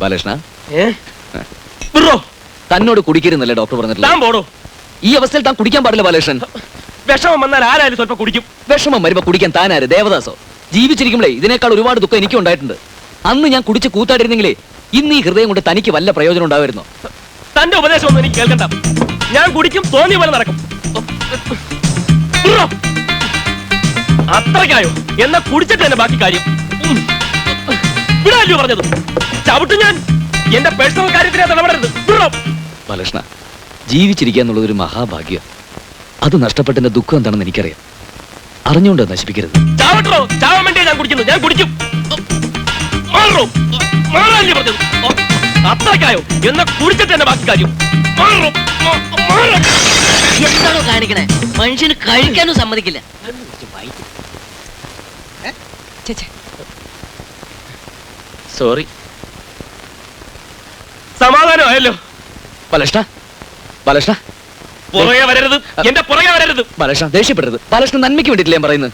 Balakrishna, bro, തന്നോട് കുടിക്കരുന്നല്ലേ doctor പറഞ്ഞിട്ടില്ല? താൻ പോടോ. ഈ അവസ്ഥയിൽ താൻ കുടിക്കാൻ പാടില്ല ബാലകൃഷ്ണൻ. വിഷമം വന്നാൽ ആരായാലും സ്വല്പം കുടിക്കും. വിഷമം വരുമ്പോ കുടിക്കാൻ താനാര്? ദേവദാസോ? ജീവിച്ചിരിക്കുമ്പോഴേ ഇതിനേക്കാൾ ഒരുപാട് ദുഃഖം എനിക്കും ഉണ്ടായിട്ടുണ്ട്. അന്ന് ഞാൻ കുടിച്ച് കൂത്താടിരുന്നെങ്കിലേ ഇന്ന് ഈ ഹൃദയം കൊണ്ട് തനിക്ക് വല്ല പ്രയോജനം ഉണ്ടാവുമായിരുന്നോ? തന്റെ ഉപദേശം ഒന്നും എനിക്ക് കേൾക്കണ്ട. ഞാൻ കുടിക്കും, തോന്നിയ പോലെ നടക്കും. അത്രയ്ക്കായോ? എന്നാ കുടിച്ചിട്ട് തന്നെ ബാക്കി കാര്യം. വിടാല്ലോ പറഞ്ഞത്. ചവിട്ടും ഞാൻ. എന്റെ പേഴ്സണൽ കാര്യത്തിനെ ഇടപെടരുത്. ബാലകൃഷ്ണ, ജീവിച്ചിരിക്കുക എന്നുള്ളത് ഒരു മഹാഭാഗ്യം. അത് നഷ്ടപ്പെട്ടതിന്റെ ദുഃഖം എന്താണെന്ന് എനിക്കറിയാം. അറിഞ്ഞുകൊണ്ട് നശിപ്പിക്കരുത്. ചാവട്ടോ, ചാവാൻ വേണ്ടിയാ ഞാൻ കുടിക്കുന്നു. ഞാൻ കുടിക്കും. അത്രയ്ക്കായോ? എന്നാ കുടിച്ചിട്ട് തന്നെ ബാക്കി കാര്യം. എന്താണോ കാണിക്കണേ? മനുഷ്യന് കഴിക്കാനും സമ്മതിക്കില്ല. സോറി. സമാധാനമായല്ലോ. ബാലകൃഷ്ണ, ബാലകൃഷ്ണ, പുറകെ വരരുത്. എന്റെ പുറകെ വരരുത്. ബാലകൃഷ്ണ ദേഷ്യപ്പെടരുത്. ബാലകൃഷ്ണൻ നന്മയ്ക്ക് വേണ്ടിയിട്ടില്ല ഞാൻ പറയുന്നത്.